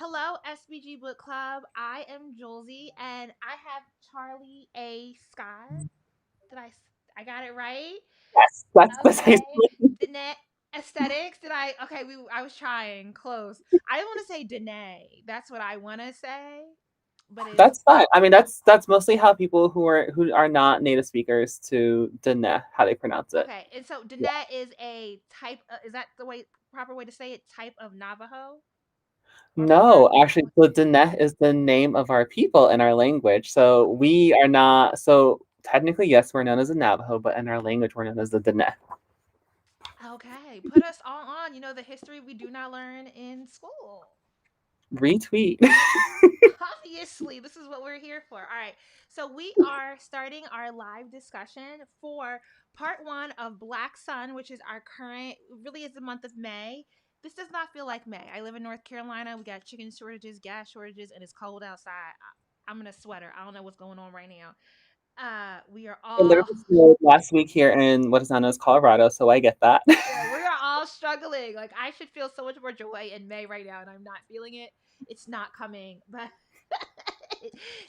Hello, SBG Book Club. I am Jouelzy, and I have Charlie A. Scott. Did I got it right? Yes, that's Okay. precisely. Danae Aesthetics. Did I? Okay, I was trying. Close. I didn't want to say Danae. That's what I want to say, but it's That's fine. I mean, that's mostly how people who are not native speakers to Dene, how they pronounce it. okay. And so Yeah. Danae is a type. Is that the proper way to say it? Type of Navajo or No, Pueblo? actually, so Dene is the name of our people in our language. So we are not. So technically, yes, we're known as the Navajo, but in our language, we're known as the Dene. Okay, put us all on. The history we do not learn in school. Retweet. Obviously, this is what we're here for. All right. So we are starting our live discussion for part one of Black Sun, which is our current, really is the month of May. This does not feel like May. I live in North Carolina. We got chicken shortages, gas shortages, and it's cold outside. I'm in a sweater. I don't know what's going on right now. We are It all literally snowed last week here in what is known as Colorado, so I get that. yeah, we are all struggling. Like I should feel so much more joy in May right now, and I'm not feeling it. It's not coming, but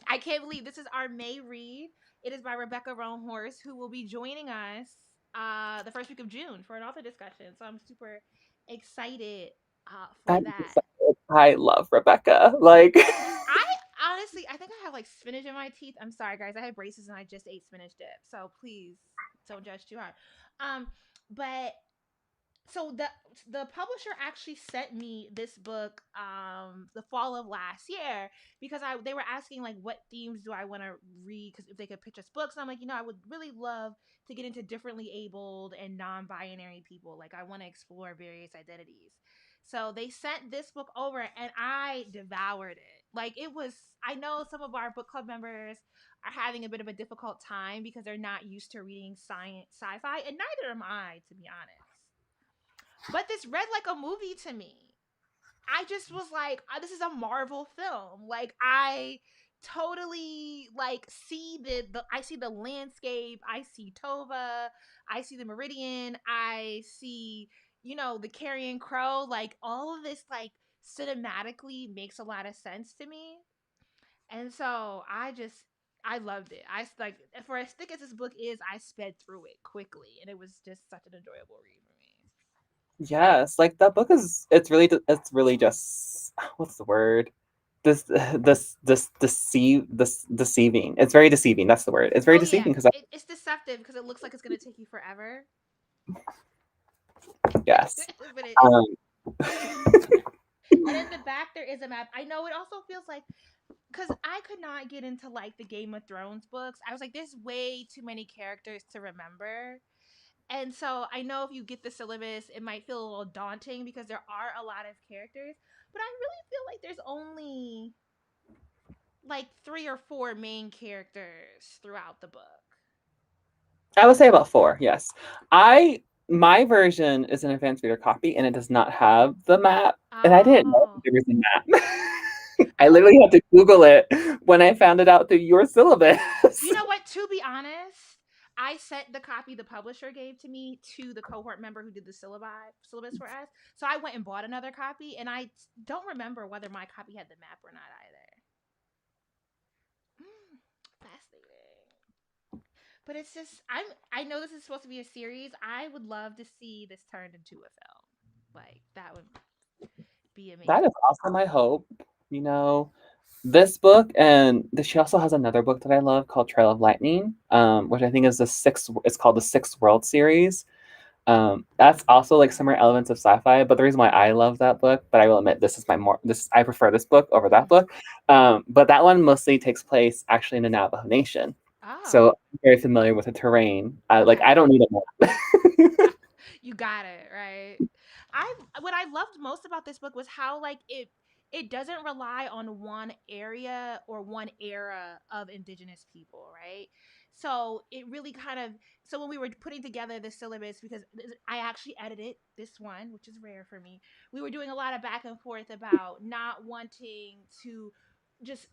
I can't believe this is our May read. It is by Rebecca Roanhorse, who will be joining us the first week of June for an author discussion. So I'm super excited for That that. I love Rebecca. Like, I honestly, I think I have like spinach in my teeth. I'm sorry, guys. I have braces and I just ate spinach dip. So please don't judge too hard. But so the publisher actually sent me this book the fall of last year because they were asking like what themes do I want to read because if they could pitch us books, and I'm like, I would really love to get into differently abled and non-binary people. Like I want to explore various identities. So they sent this book over and I devoured it. Like it was, I know some of our book club members are having a bit of a difficult time because they're not used to reading science sci-fi, and neither am I, to be honest. But this read like a movie to me. I just was like, this is a Marvel film. Like I totally like see the I see the landscape, I see Tova, I see the Meridian, I see, the Carrion Crow, like all of this like cinematically makes a lot of sense to me. And so I loved it. I like for as thick as this book is, I sped through it quickly and it was just such an enjoyable read for me. yes, like that book is. It's really just what's the word? This deceiving. It's very deceiving. That's the word. It's very Oh yeah, deceiving because I it's deceptive because it looks like it's gonna take you forever, yes. but it Um, and in the back there is a map. I know it also feels like because I could not get into like the Game of Thrones books. I was like, there's way too many characters to remember, and so I know if you get the syllabus, it might feel a little daunting because there are a lot of characters. But I really feel like there's only like three or four main characters throughout the book. I would say about four. Yes, I my version is an advanced reader copy and it does not have the map, and I didn't know Oh, there was a map. I well, literally had to Google it when I found it out through your syllabus. you know what? To be honest, I sent the copy the publisher gave to me to the cohort member who did the syllabus for us. So I went and bought another copy, and I don't remember whether my copy had the map or not either. Fascinating. But it's just I know this is supposed to be a series. I would love to see this turned into a film. Like that would be That amazing. is awesome. I hope you know this book, and she also has another book that I love called Trail of Lightning, which I think is the sixth. It's called the Sixth World series. That's also like similar elements of sci-fi, but the reason why I love that book, but I will admit this is my more this I prefer this book over that Mm. book. But that one mostly takes place actually in the Navajo Nation, so Oh, I'm very familiar with the terrain. Like I okay. don't need a map. You got it, right? I What I loved most about this book was how like it doesn't rely on one area or one era of indigenous people, right? So it really kind of so when we were putting together the syllabus because I actually edited this one, which is rare for me. We were doing a lot of back and forth about not wanting to just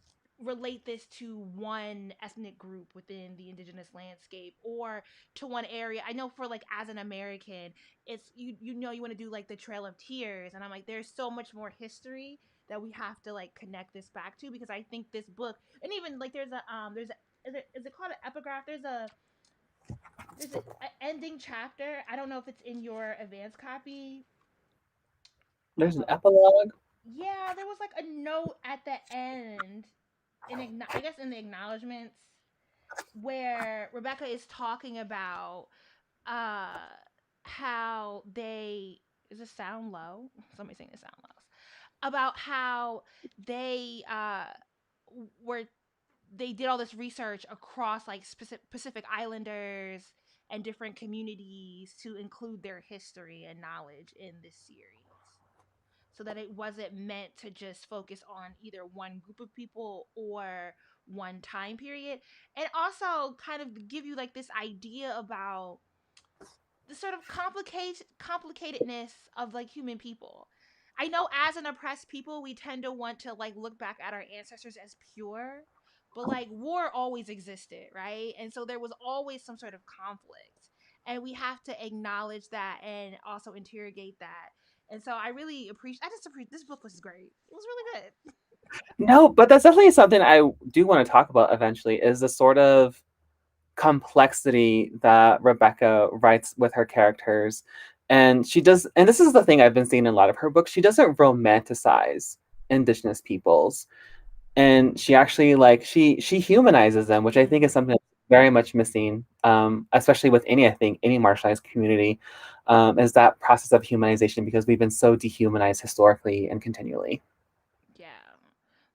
relate this to one ethnic group within the indigenous landscape or to one area. I know for like as an American, it's you want to do like the Trail of Tears, and I'm like there's so much more history that we have to like connect this back to, because I think this book, and even like there's a is it called an epigraph? There's a ending chapter. I don't know if it's in your advanced copy. There's an epilogue. Yeah, there was like a note at the end I guess in the acknowledgments, where Rebecca is talking about uh how they, is this sound low? Somebody saying the sound low. About how they were they did all this research across like Pacific Islanders and different communities to include their history and knowledge in this series, so that it wasn't meant to just focus on either one group of people or one time period, and also kind of give you like this idea about the sort of complicatedness of like human people. I know as an oppressed people, we tend to want to like look back at our ancestors as pure, but like war always existed, right? And so there was always some sort of conflict. And we have to acknowledge that and also interrogate that. And so I really appreciate, I just appreciate, this book was great. It was really good. No, but that's definitely something I do want to talk about eventually, is the sort of complexity that Rebecca writes with her characters. And she does, and this is the thing I've been seeing in a lot of her books, she doesn't romanticize Indigenous peoples. And she actually like she humanizes them, which I think is Mm-hmm. something that's very much missing, especially with any, I think, any marginalized community, is that process of humanization, because we've been so dehumanized historically and continually. Yeah,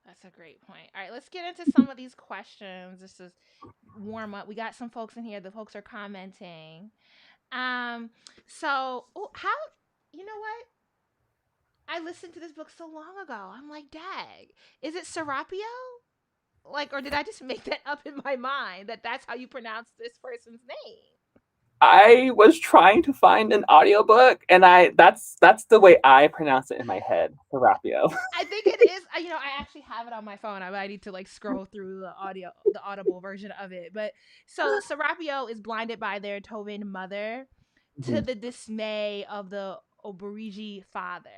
that's a great point. All right, let's get into some of these questions. This is warm up. We got some folks in here. The folks are commenting. Um, so how, you know what? I listened to this book so long ago. I'm like, dag, is it Serapio? Like, or did I just make that up in my mind that that's how you pronounce this person's name? I was trying to find an audiobook, and that's the way I pronounce it in my head, Serapio. I think it is. You know, I actually have it on my phone. I need to like scroll through the audible version of it. But so Serapio is blinded by their Tovin mother, to Mhm. the dismay of the Oborigi father.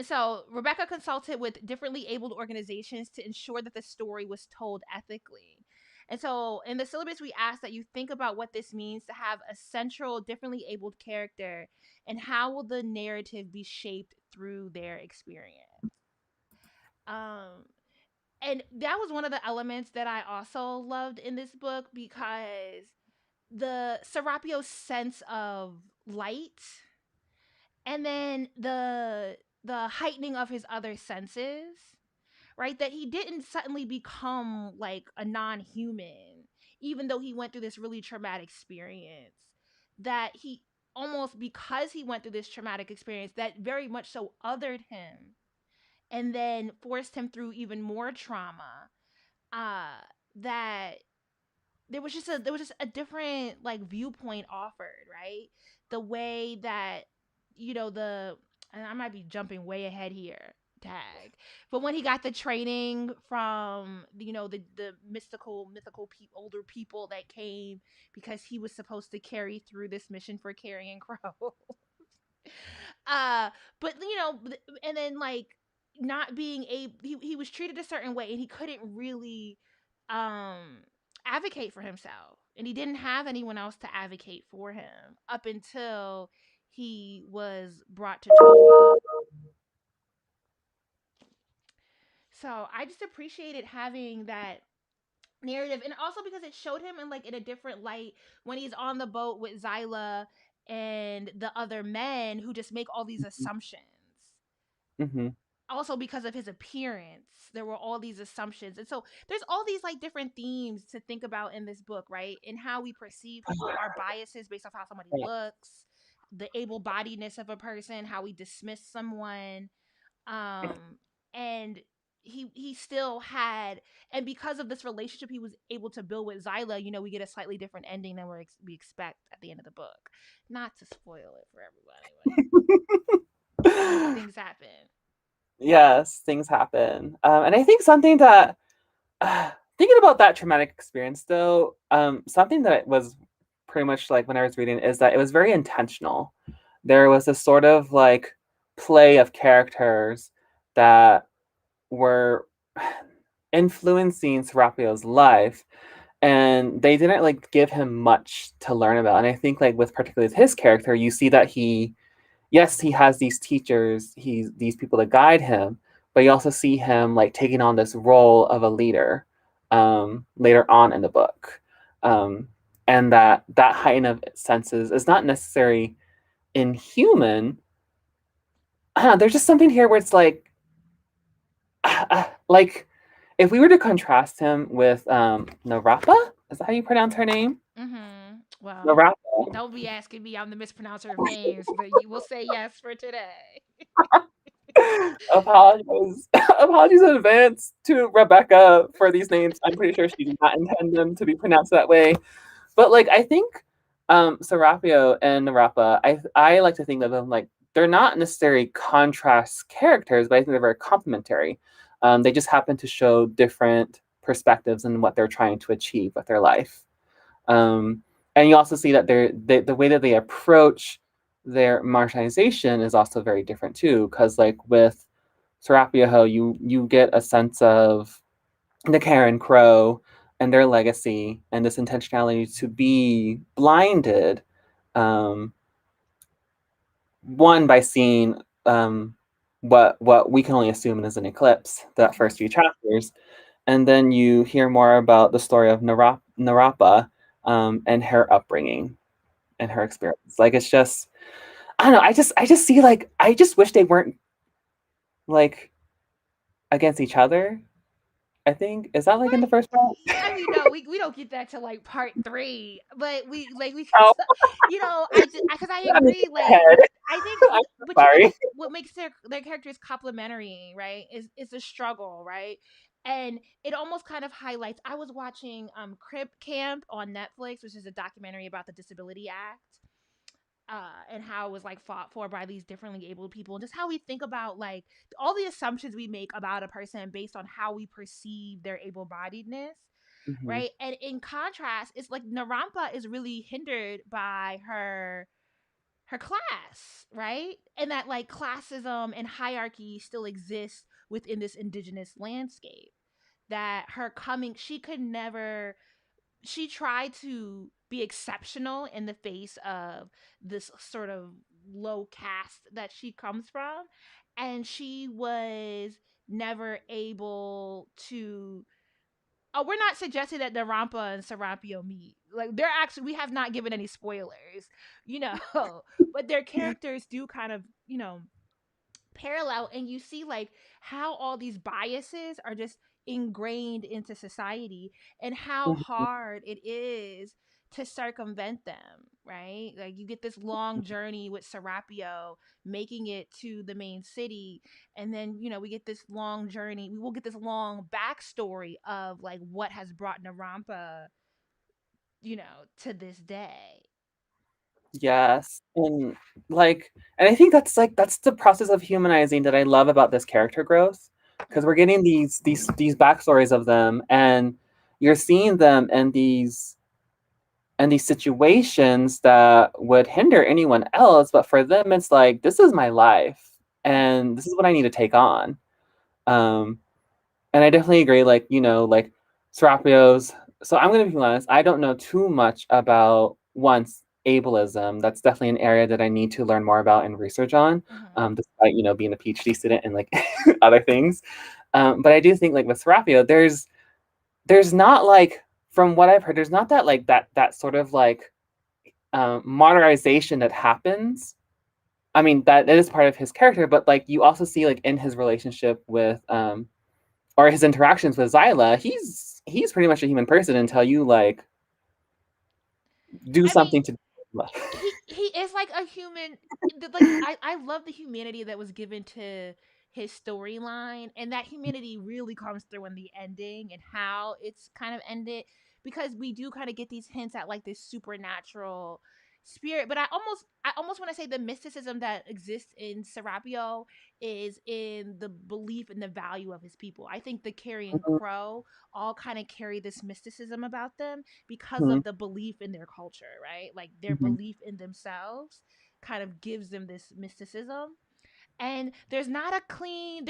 So Rebecca consulted with differently abled organizations to ensure that the story was told ethically. And so in the syllabus, we ask that you think about what this means to have a central, differently abled character, and how will the narrative be shaped through their experience. Um, and that was one of the elements that I also loved in this book, because the Serapio's sense of light, and then the heightening of his other senses, right, that he didn't suddenly become like a non-human even though he went through this really traumatic experience, that he almost, because he went through this traumatic experience that very much so othered him and then forced him through even more trauma, uh that there was just a different like viewpoint offered, right? The way that, the, and I might be jumping way ahead here, tag, but when he got the training from, the older people that came because he was supposed to carry through this mission for carrying crow. uh but and then like not being able, he was treated a certain way and he couldn't really um advocate for himself, and he didn't have anyone else to advocate for him up until he was brought to Tova. So I just appreciated having that narrative, and also because it showed him in a different light when he's on the boat with Zyla and the other men who just make all these assumptions. Mhm. Also because of his appearance, there were all these assumptions, and so there's all these like different themes to think about in this book, right? In how we perceive people, our biases based off how somebody looks, the able-bodiedness of a person, how we dismiss someone, um and he still had, and because of this relationship he was able to build with Zyla, we get a slightly different ending than we expect at the end of the book. Not to spoil it for everybody, but things happen. Yes, things happen. And I think something that, thinking about that traumatic experience, though, something that was pretty much like when I was reading is that it was very intentional. There was a sort of like play of characters that were influencing Serapio's life, and they didn't like give him much to learn about. And I think like with particularly his character, you see that he, yes, he has these teachers, he's these people to guide him, but you also see him like taking on this role of a leader later on in the book. Um, and that heighten of senses is not necessarily inhuman. I don't know, there's just something here where it's like if we were to contrast him with Narapa, is that how you pronounce her name? Well, Narapa. don't be asking me. I'm the mispronouncer of names, but you will say yes for today. Apologies. Apologies in advance to Rebecca for these names. I'm pretty sure she did not intend them to be pronounced that way. But like I think Serapio and Narapa, I like to think of them like they're not necessarily contrast characters, but I think they're very complementary. They just happen to show different perspectives in what they're trying to achieve with their life. And you also see that the way that they approach their marginalization is also very different too. Because like with Serapio, you get a sense of the Karen Crow and their legacy and this intentionality to be blinded, um, one by seeing what we can only assume is an eclipse, that Mhm. first few chapters, and then you hear more about the story of Narapa and her upbringing and her experience. Like it's just I don't know. I just see like I just wish they weren't like against each other. I think is that like in What? the first part? I mean, no, we don't get that till like part three, but we Oh, I just because I I mean, agree. go ahead. I think, I'm so but you know sorry. what makes their characters complementary, right? Is a struggle, right? And it almost kind of highlights. I was watching Crib Camp on Netflix, which is a documentary about the Disability Act. And how it was like fought for by these differently abled people, and just how we think about like all the assumptions we make about a person based on how we perceive their able-bodiedness, Mhm. right? And in contrast, it's like Narampa is really hindered by her class, right? And that like classism and hierarchy still exists within this indigenous landscape. That her coming, she could never, she tried to be exceptional in the face of this sort of low caste that she comes from, and she was never able to. Oh, we're not suggesting that Narampa and Serapio meet. Like they're actually, we have not given any spoilers, you know, but their characters do kind of, parallel, and you see like how all these biases are just ingrained into society and how Mhm. hard it is to circumvent them, right? Like you get this long journey with Serapio making it to the main city, and then we get this long journey, we will get this long backstory of like what has brought Narampa, to this day. Yes. And I think that's the process of humanizing that I love about this character growth. Because we're getting these backstories of them, and you're seeing them in these situations that would hinder anyone else, but for them it's like this is my life and this is what I need to take on. Um, and I definitely agree, like, like Serapio's. So I'm going to be honest, I don't know too much about once ableism. That's definitely an area that I need to learn more about and research on, Mm-hmm. despite, being a PhD student and like other things. But I do think like with Serapio, there's not like, from what I've heard, there's not that like that sort of like modernization that happens. I mean, that is part of his character, but like you also see like in his relationship with or his interactions with Zyla, he's pretty much a human person until you like do I mean, something to. he is like a human. Like I love the humanity that was given to his storyline, and that humanity really comes through in the ending and how it's kind of ended, because we do kind of get these hints at like this supernatural spirit. But I almost want to say the mysticism that exists in Serapio is in the belief and the value of his people. I think the Carrion Crow all kind of carry this mysticism about them because Mhm, of the belief in their culture, right? Like their mhm, belief in themselves kind of gives them this mysticism. And there's not a clean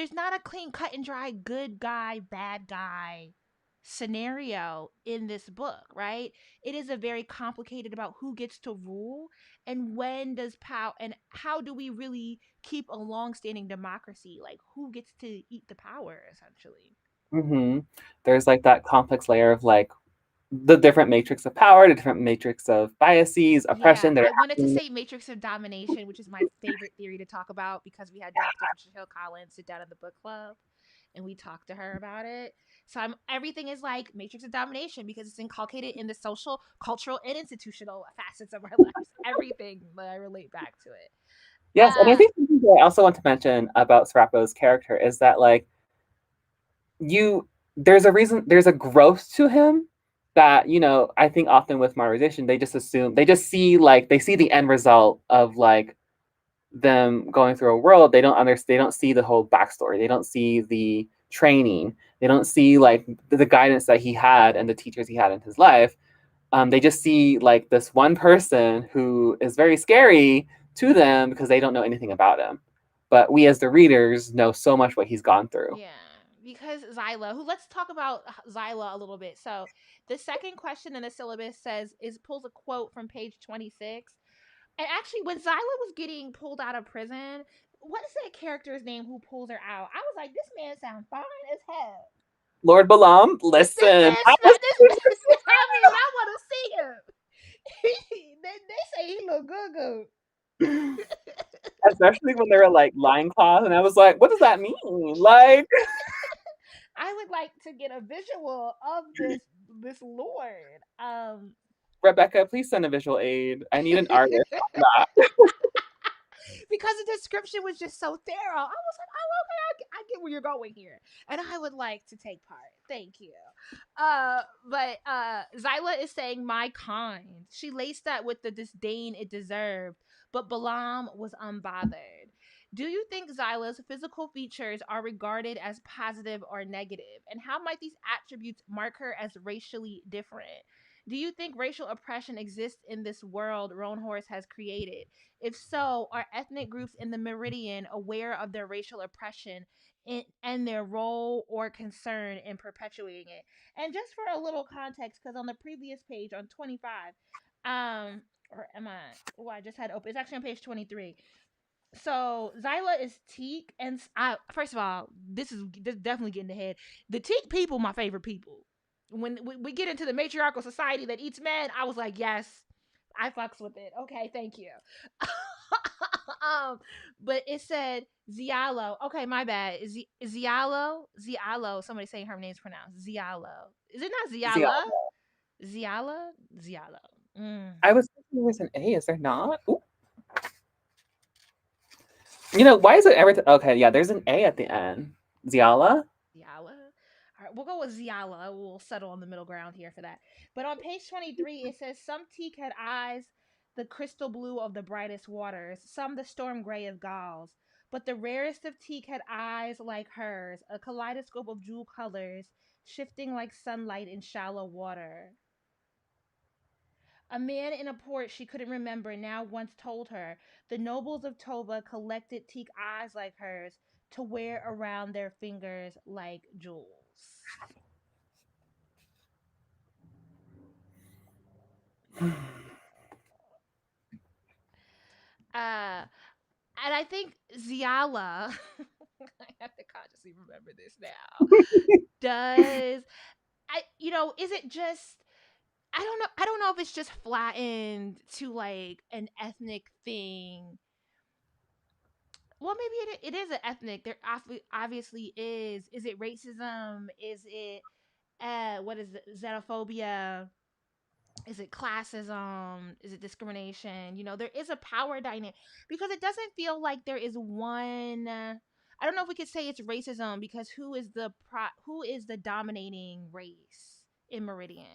cut and dry good guy, bad guy scenario in this book, right? It is a very complicated about who gets to rule and when does power and how do we really keep a long-standing democracy? Like who gets to eat the power essentially? Hmm. There's like that complex layer of like the different matrix of power, the different matrix of biases, Yeah, oppression that I are wanted to happening. say Matrix of Domination, which is my favorite theory to talk about because we had Dr. Patricia Hill Collins sit down in the book club and we talked to her about it. So everything is like Matrix of Domination because it's inculcated in the social, cultural, and institutional facets of our lives. Everything that I relate back to it. Yes, and I think something that I also want to mention about Serapo's character is that like you there's a reason, there's a growth to him that, you know, I think often with modernization they just assume, they just see like they see the end result of like them going through a world. They don't understand, they don't see the whole backstory, they don't see the training, they don't see like the guidance that he had and the teachers he had in his life. They just see like this one person who is very scary to them because they don't know anything about him, but we as the readers know so much what he's gone through. Yeah, because Zyla, who let's talk about Zyla a little bit. So, the second question in the syllabus says is pulls a quote from page 26. And actually, when Zyla was getting pulled out of prison, what is that character's name who pulls her out? I was like, this man sounds fine as hell. Lord Balam, This listen. man smacked this man. I mean, I want to see him. They say he look good, good. Especially when they were like line claws, and I was like, what does that mean? Like, I would like to get a visual of this Lord. Rebecca, please send a visual aid. I need an artist on that. Because the description was just so thorough. I was like, oh, okay, I get where you're going here, and I would like to take part. Thank you. But Zyla is saying my kind. She laced that with the disdain it deserved, but Balaam was unbothered. Do you think Zyla's physical features are regarded as positive or negative? And how might these attributes mark her as racially different? Do you think racial oppression exists in this world Roanhorse has created? If so, are ethnic groups in the Meridian aware of their racial oppression and their role or concern in perpetuating it? And just for a little context, because on the previous page on 25, or am I? Oh, I just had open. It's actually on page 23. So Zyla is Teak, and I first of all, this is definitely getting ahead. The Teak people, my favorite people. When we get into the matriarchal society that eats men, I was like, yes, I fucks with it. Okay, thank you. um, but it said Zialo. Okay, my bad. Zialo? Zialo. Somebody saying her name's pronounced Zialo. Is it not Zia, Ziala? Ziala? Zialo. Mm. I was thinking there's an A, is there not? Ooh. You know, why is it every okay, yeah, there's an A at the end. Ziala? Ziala. All right, we'll go with Ziala. We'll settle on the middle ground here for that. But on page 23, it says some teak had eyes the crystal blue of the brightest waters, some the storm gray of galls. But the rarest of teak had eyes like hers, a kaleidoscope of jewel colors, shifting like sunlight in shallow water. A man in a port she couldn't remember now once told her the nobles of Tova collected teak eyes like hers to wear around their fingers like jewels. Uh, and I think Ziala, I have to consciously remember this now, does, is it just, I don't know if it's just flattened to like an ethnic thing. Well, maybe it is an ethnic. There obviously is. Is it racism? Is it what is it? Xenophobia? Is it classism? Is it discrimination? There is a power dynamic because it doesn't feel like there is one. I don't know if we could say it's racism because who is the dominating race in Meridian?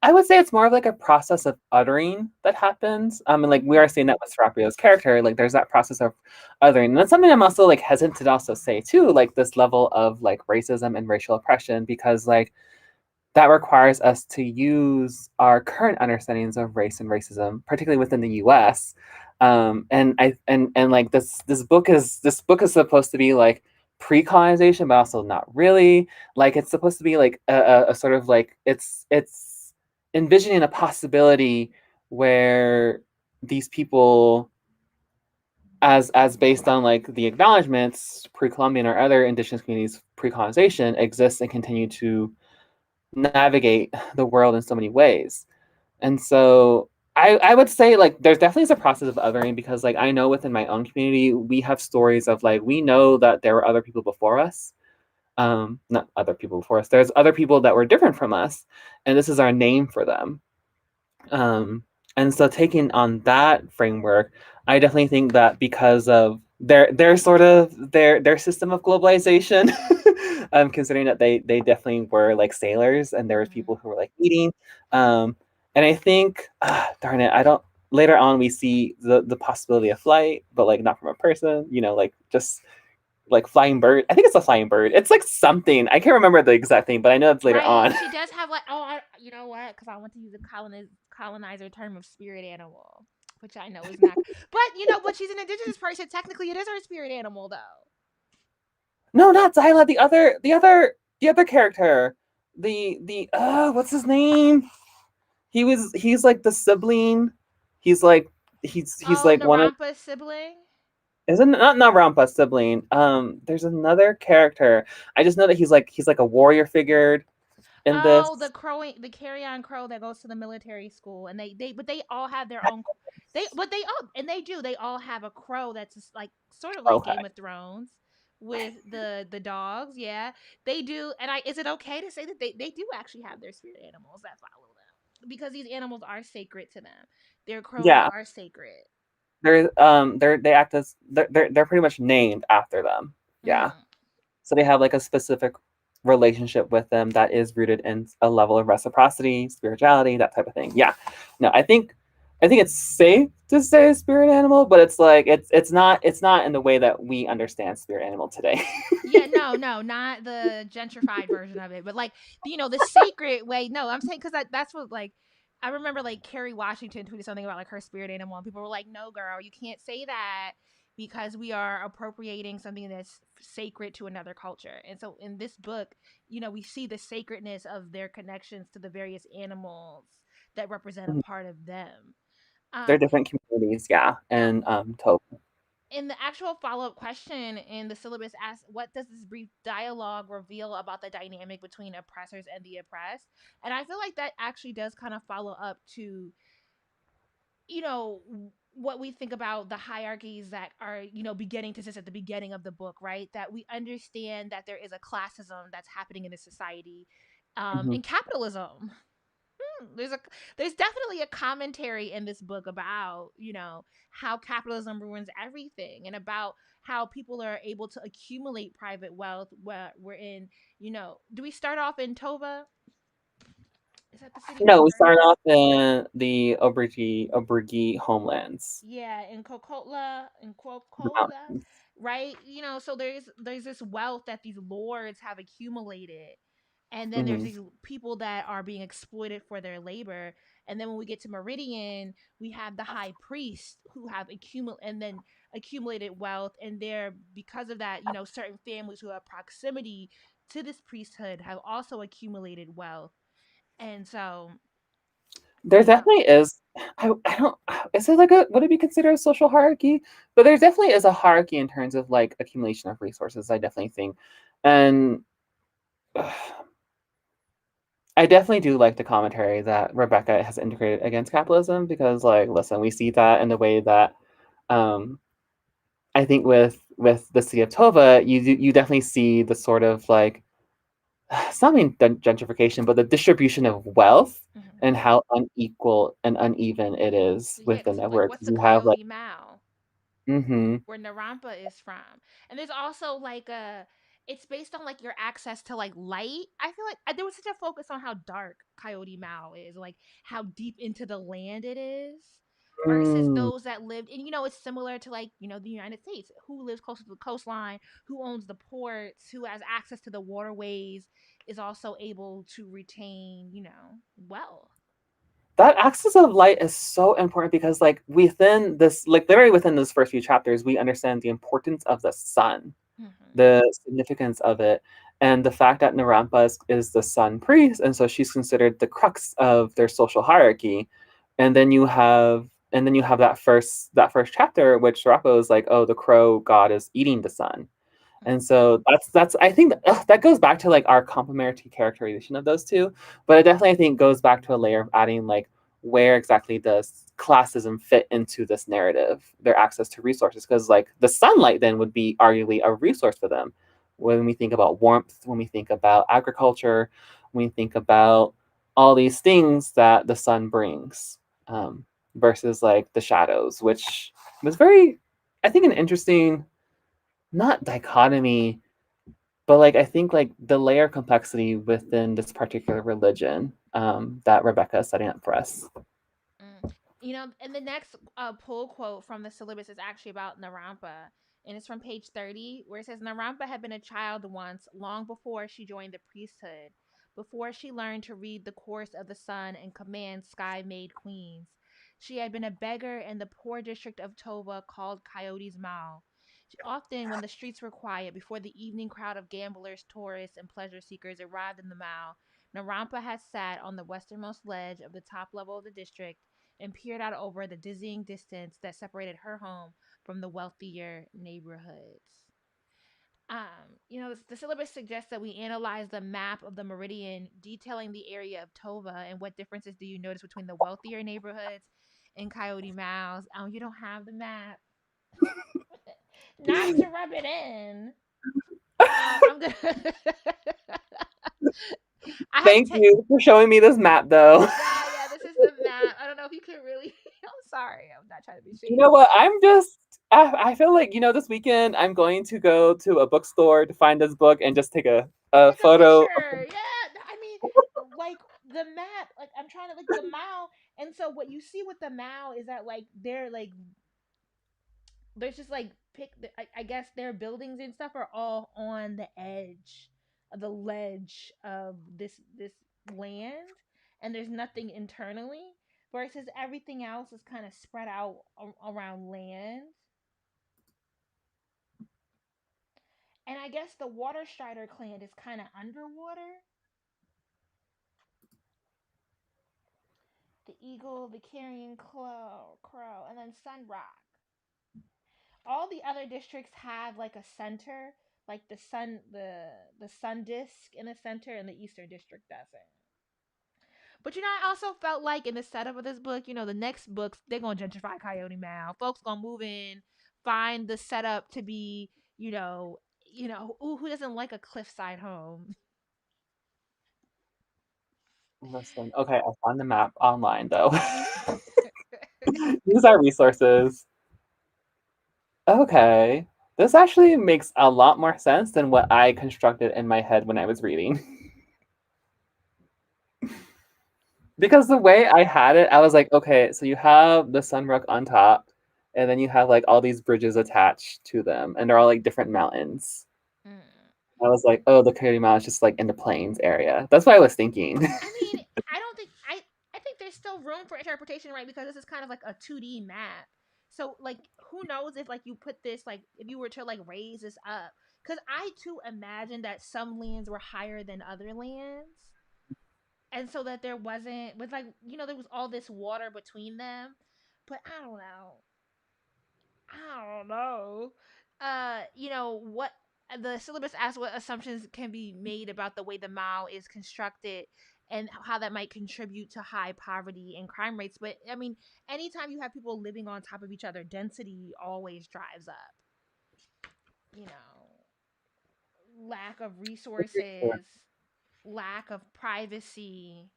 I would say it's more of like a process of uttering that happens. And like we Mm-hmm. are seeing that with Serapio's character, like there's that process of uttering. And that's something I'm also like hesitant to also say too, like this level of like racism and racial oppression, because like that requires us to use our current understandings of race and racism, particularly within the US, And like this book is supposed to be like pre-colonization, but also not really. Like it's supposed to be like a sort of like it's envisioning a possibility where these people, as based on like the acknowledgments, pre-Columbian or other indigenous communities pre-colonization, exist and continue to navigate the world in so many ways. And so I would say like there's definitely is a process of othering, because like I know within my own community we have stories of like we know that there were other people before us. Not other people before us. There's other people that were different from us, and this is our name for them. Um, and so taking on that framework, I definitely think that because of their sort of their system of globalization, considering that they definitely were like sailors and there was people Mm-hmm. who were like eating. And I think, darn it, I don't. Later on, we see the possibility of flight, but like not from a person. You know, like just like flying bird. I think it's a flying bird. It's like something. I can't remember the exact thing, but I know it's later Right. on. She does have like you know what? Because I want to use a colonizer term of spirit animal, which I know is not. But but she's an indigenous person. Technically, it is her spirit animal, though. No, not Zyla. The other character. The what's his name? He's like the sibling. He's like he's Oh, like one of Narampa's sibling. isn't not Rampa sibling. There's another character. I just know that he's like a warrior figure in Oh, this. the carry-on crow that goes to the military school, and but they all have their own. They all and they do. They all have a crow that's just like sort of like Okay. Game of Thrones with the dogs. Yeah, they do. And is it okay to say that they do actually have their spirit animals that follow them, because these animals are sacred to them. Their crows Yeah. are sacred. They act as they're pretty much named after them. Yeah. Mm. So they have like a specific relationship with them that is rooted in a level of reciprocity, spirituality, that type of thing. Yeah. No, I think it's safe to say spirit animal, but it's like it's not in the way that we understand spirit animal today. Yeah, no, no, not the gentrified version of it, but like the sacred way. No, I'm saying because that's what like I remember like Kerry Washington tweeted something about like her spirit animal, and people were like, "No, girl, you can't say that because we are appropriating something that's sacred to another culture." And so in this book, we see the sacredness of their connections to the various animals that represent a part of them. They're Um, different communities, yeah, now, and totally. in the actual follow-up question in the syllabus asks, what does this brief dialogue reveal about the dynamic between oppressors and the oppressed? And I feel like that actually does kind of follow up to you know what we think about the hierarchies that are beginning to exist at the beginning of the book, right? That we understand that there is a classism that's happening in the society, Mhm. in capitalism. There's a there's definitely a commentary in this book about how capitalism ruins everything, and about how people are able to accumulate private wealth. Where we're in, do we start off in Tova? Is that the city we No, we start start in? off in the Obrigi homelands Yeah, in Kokotla, in the Quokola, mountains. right? So there's this wealth that these lords have accumulated, and then there's Hmm. these people that are being exploited for their labor. And then when we get to Meridian, we have the high priests who have accumulated wealth, and they're because of that, certain families who have proximity to this priesthood have also accumulated wealth. And so, There you know, definitely is. I don't. Is it like a would it be considered a social hierarchy? But there definitely is a hierarchy in terms of like accumulation of resources. I definitely think, and I definitely do like the commentary that Rebecca has integrated against capitalism, because like listen, we see that in the way that um, I think with the city of Tova, you definitely see the sort of like it's not mean gentrification, but the distribution of wealth mhm. and how unequal and uneven it is Yeah, within because that like, word. what's Because the you have like, Coyote Mall? mm-hmm, Where Narampa is from. And there's also like it's based on like your access to like light. I feel like there was such a focus on how dark Coyote Mall is, like how deep into the land it is versus mm, those that lived. And it's similar to like, the United States. Who lives close to the coastline, who owns the ports, who has access to the waterways is also able to retain, wealth. that axis of light is so important because like within this, like literally within those first few chapters, we understand the importance of the sun, Mm-hmm. the significance of it, and the fact that Narampa is the sun priest, and so she's considered the crux of their social hierarchy. And then you have that first chapter, which Narampa is like, oh, the crow god is eating the sun. And so that's I think that goes back to like our complementary characterization of those two, but it definitely I think goes back to a layer of adding like where exactly does classism fit into this narrative, their access to resources, because like the sunlight then would be arguably a resource for them when we think about warmth, when we think about agriculture, when we think about all these things that the sun brings, versus like the shadows, which was very, I think, an interesting, not dichotomy, but like I think like the layer of complexity within this particular religion, that Rebecca is setting up for us. Mm. You know, and the next pull quote from the syllabus is actually about Narampa, and it's from page 30, where it says Narampa had been a child once, long before she joined the priesthood, before she learned to read the course of the sun and command sky made queens. She had been a beggar in the poor district of Tova called Coyote's Mouth. Often, when the streets were quiet, before the evening crowd of gamblers, tourists, and pleasure seekers arrived in the mall, Narampa had sat on the westernmost ledge of the top level of the district and peered out over the dizzying distance that separated her home from the wealthier neighborhoods. You know, the syllabus suggests that we analyze the map of the meridian, detailing the area of Tova and what differences do you notice between the wealthier neighborhoods and Coyote Mouse. You don't have the map. Not to rub it in. I'm gonna. I had to Thank take. you for showing me this map though. Yeah, yeah. This is the map. I don't know if you can really. I'm sorry. I'm not trying to be You know shady. what? I feel like, this weekend I'm going to go to a bookstore to find this book and just take a Take a photo. picture. Yeah, I mean, like the map. Like I'm trying to like the mall, and so what you see with the mall is that like they're like there's just like I guess their buildings and stuff are all on the edge of the ledge of this land, and there's nothing internally. Versus everything else is kind of spread out around land. And I guess the Water Strider clan is kind of underwater. The eagle, the carrion crow, and then Sun Rock. All the other districts have like a center, like the sun disk in the center, and the Eastern District doesn't. But you know, I also felt like in the setup of this book, you know, the next books they're gonna gentrify Coyote Mound. Folks gonna move in, find the setup to be, ooh, who doesn't like a cliffside home? Listen, okay, I found the map online though. Use our resources. Okay. This actually makes a lot more sense than what I constructed in my head when I was reading. Because the way I had it, I was like, okay, so you have the Sunrook on top, and then you have like all these bridges attached to them, and they're all like different mountains. Mm. I was like, oh, the Coyote Mountain is just like in the plains area. That's what I was thinking. I mean, I don't think I think there's still room for interpretation, right? Because this is kind of like a 2D map. So like who knows if like you put this like if you were to like raise this up, cuz I too imagine that some lands were higher than other lands. And so that there wasn't with like there was all this water between them. But I don't know. I don't know. What the syllabus asks what assumptions can be made about the way the Mao is constructed and how that might contribute to high poverty and crime rates. But I mean, anytime you have people living on top of each other, density always drives up. You know, lack of resources, lack of privacy,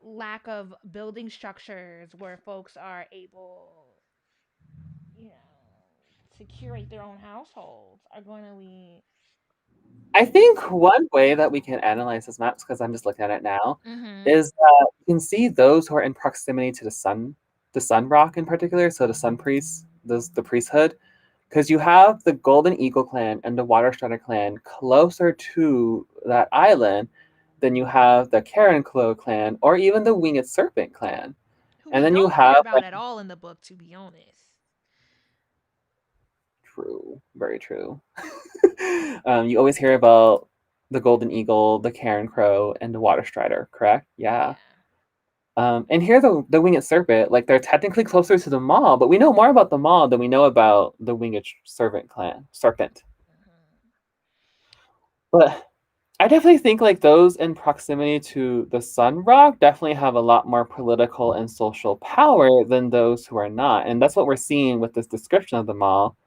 lack of building structures where folks are able, you know, to curate their own households are going to lead. I think one way that we can analyze this maps, because I'm just looking at it now, Mm-hmm. is that you can see those who are in proximity to the sun rock in particular, so the sun priests, the priesthood, because you have the Golden Eagle clan and the Water Strider clan closer to that island, then you have the Karen Klo clan, or even the Winged Serpent clan. Who And we then you don't hear have about like at all in the book, to be honest. true, very true. You always hear about the Golden Eagle, the Karen Crow, and the Water Strider, correct? Yeah. Yeah. And here the Winged Serpent, like they're technically closer to the Maw, but we know more about the Maw than we know about the Winged Serpent clan, Serpent. Mhm. But I definitely think like those in proximity to the Sun Rock definitely have a lot more political and social power than those who are not. And that's what we're seeing with this description of the mall,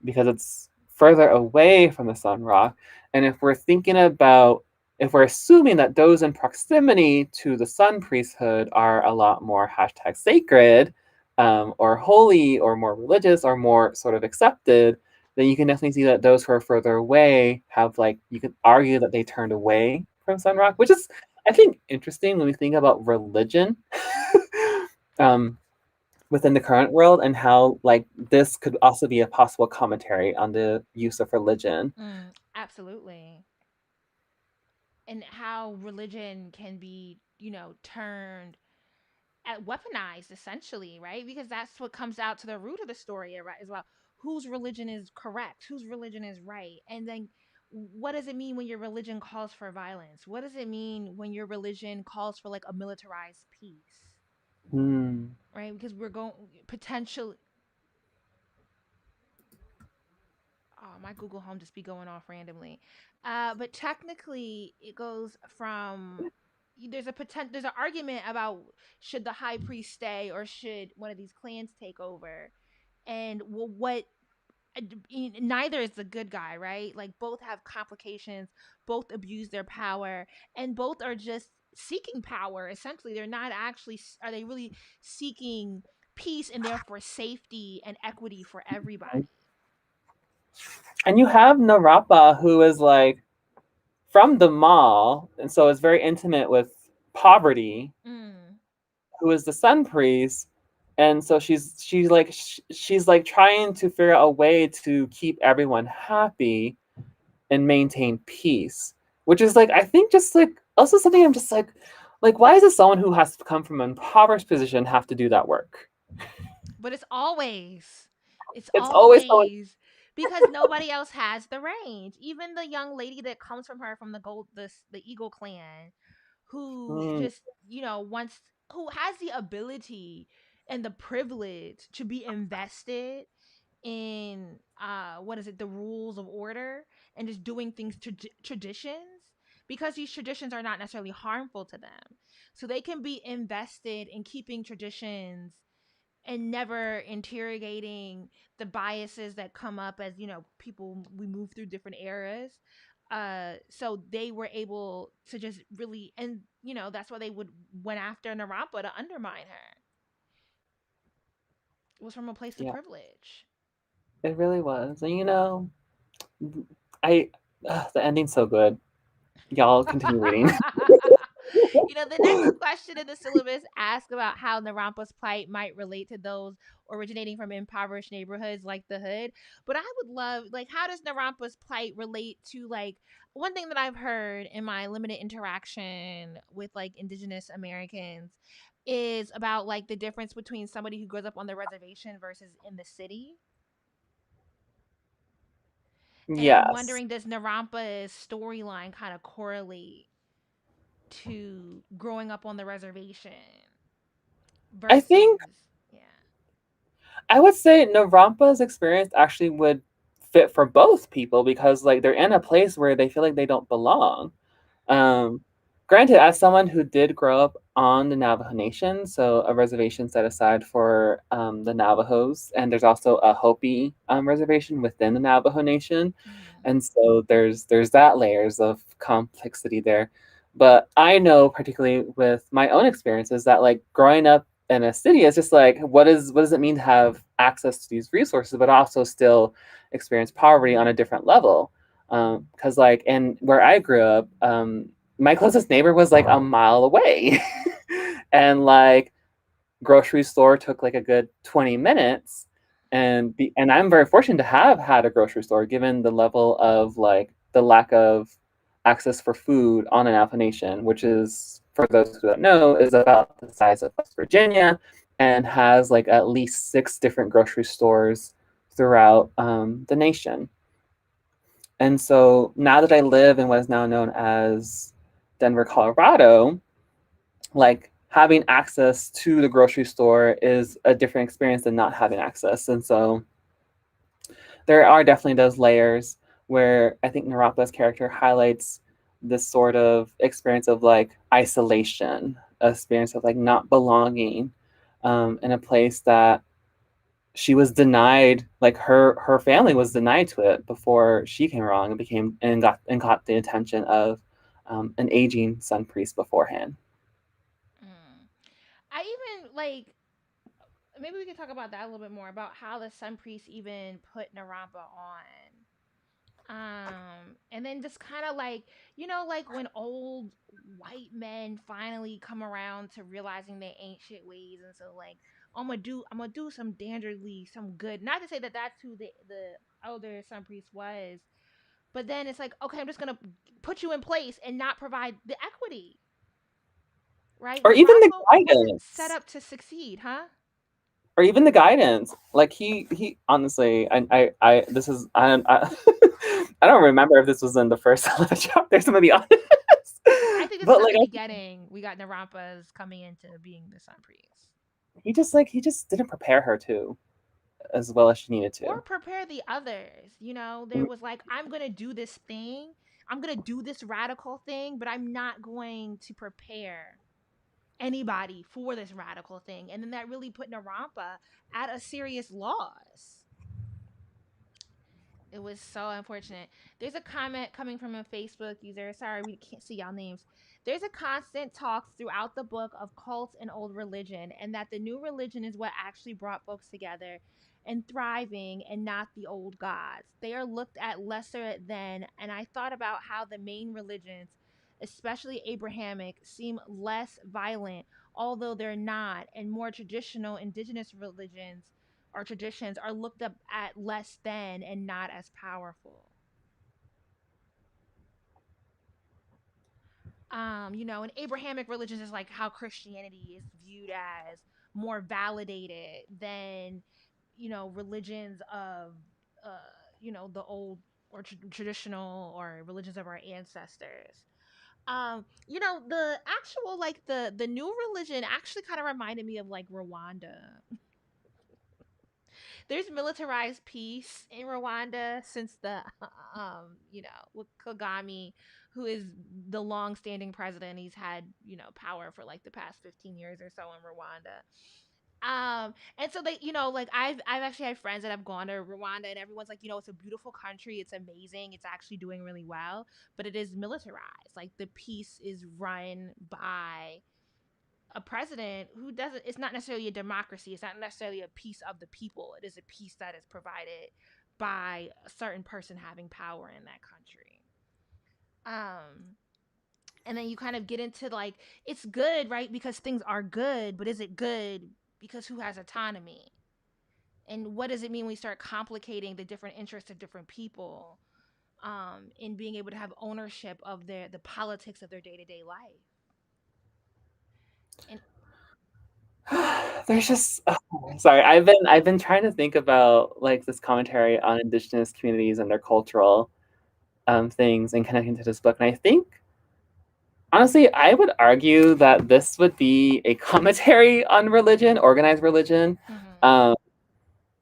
because it's further away from the Sun Rock. And if we're thinking about, if we're assuming that those in proximity to the Sun priesthood are a lot more hashtag sacred, or holy, or more religious, or more sort of accepted, then you can definitely see that those who are further away have like you could argue that they turned away from Sun Rock, which is I think interesting when we think about religion um, within the current world and how like this could also be a possible commentary on the use of religion. Absolutely. And how religion can be, turned at weaponized essentially, right? Because that's what comes out to the root of the story, right? As well, whose religion is correct, whose religion is right, and then what does it mean when your religion calls for violence? What does it mean when your religion calls for like a militarized peace, Hmm. right? Because we're going potentially. Oh, my Google Home just be going off randomly. But technically, it goes from there's an argument about should the high priest stay or should one of these clans take over, and well, what neither is the good guy, right? Like both have complications, both abuse their power, and both are just seeking power. Essentially, they're not actually are they really seeking peace and therefore safety and equity for everybody. And you have Narapa, who is like from the mall, and so is very intimate with poverty, Mm. who is the sun priest, and so she's like trying to figure out a way to keep everyone happy and maintain peace, which is like I think just like also something I'm just like why does someone who has to come from an impoverished position have to do that work? But it's It's always someone. always because nobody else has the range. Even the young lady that comes from her from the Eagle clan, who Mm, just wants who has the ability and the privilege to be invested in what is it, the rules of order, and just doing things to traditions, because these traditions are not necessarily harmful to them, so they can be invested in keeping traditions and never interrogating the biases that come up as people, we move through different eras. So they were able to just really, and that's why they would went after Narampa to undermine her. It was from a place of yeah, privilege. it really was. And I the ending's so good. Y'all continue reading. The next question in the syllabus asks about how Narampa's plight might relate to those originating from impoverished neighborhoods like the hood. But I would love, like, how does Narampa's plight relate to, like, one thing that I've heard in my limited interaction with, like, Indigenous Americans is about, like, the difference between somebody who grows up on the reservation versus in the city. And I'm Yes. wondering, does Narampa's storyline kind of correlate to growing up on the reservation I think versus, yeah. I would say Narampa's experience actually would fit for both people because like they're in a place where they feel like they don't belong. Um, Granted, as someone who did grow up on the Navajo Nation, so a reservation set aside for the Navajos, and there's also a Hopi reservation within the Navajo Nation, Mm. and so there's that layers of complexity there. But I know, particularly with my own experiences, that like growing up in a city is just like what does it mean to have access to these resources, but also still experience poverty on a different level? Because like and where I grew up, my closest neighbor was like a mile away, and like grocery store took like a good 20 minutes, and I'm very fortunate to have had a grocery store given the level of like the lack of access for food on an Alpha Nation, which is, for those who don't know, is about the size of West Virginia and has like at least 6 different grocery stores throughout the nation. And so now that I live in what is now known as Denver, Colorado, like having access to the grocery store is a different experience than not having access. And so there are definitely those layers where I think Narapa's character highlights this sort of experience of like isolation, experience of like not belonging in a place that she was denied, like her family was denied to it before she came along and became and got the attention of an aging sun priest beforehand. Mm. I even like maybe we can talk about that a little bit more about how the Sun Priest even put Narampa on. And then just kind of like, like when old white men finally come around to realizing their ancient ways, and so like I'm gonna do some dangerly some good. Not to say that that's who the elder Sun Priest was, but then it's like, okay, I'm just gonna put you in place and not provide the equity, right? Or even the Narampa wasn't set guidance. up to succeed, huh? Or even the guidance. Like he honestly, I this is I I don't remember if this was in the first chapter. I'm gonna be honest, I think this is but at like the beginning. We got Narampa's coming into being the Sun Priest. he just didn't prepare her to as well as she needed Or to. prepare the others. There was like, I'm going to do this thing. I'm going to do this radical thing, but I'm not going to prepare anybody for this radical thing. And then that really put Narampa at a serious loss. It was so unfortunate. There's a comment coming from a Facebook user. Sorry, we can't see y'all names. There's a constant talk throughout the book of cults and old religion, and that the new religion is what actually brought folks together and thriving, and not the old gods. They are looked at lesser than, and I thought about how the main religions, especially Abrahamic, seem less violent, although they're not, and more traditional indigenous religions or traditions are looked up at less than and not as powerful. And Abrahamic religions is like how Christianity is viewed as more validated than, religions of, uh, the old or traditional or religions of our ancestors. The actual like the new religion actually kind of reminded me of like Rwanda. There's militarized peace in Rwanda since the with Kagame, who is the long-standing president. He's had power for like the past 15 years or so in Rwanda. And so they, like I've actually had friends that have gone to Rwanda, and everyone's like, it's a beautiful country, it's amazing, it's actually doing really well, but it is militarized. Like the peace is run by a president who doesn't, it's not necessarily a democracy, it's not necessarily a piece of the people, it is a piece that is provided by a certain person having power in that country. Um and then you kind of get into like, it's good, right, because things are good, but is it good because who has autonomy, and what does it mean when we start complicating the different interests of different people, in being able to have ownership of the politics of their day-to-day life. And There's just sorry, I've been trying to think about like this commentary on indigenous communities and their cultural things and connecting to this book, and I think honestly I would argue that this would be a commentary on religion, organized religion, mm-hmm. um,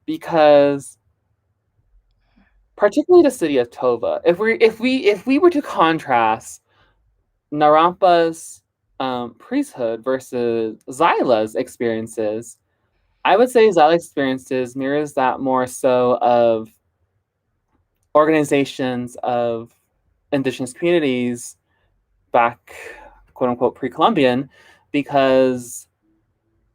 because particularly the city of Tova. If we were to contrast Narampa's priesthood versus Zyla's experiences, I would say Zyla's experiences mirrors that more so of organizations of indigenous communities back, quote unquote, pre-Columbian, because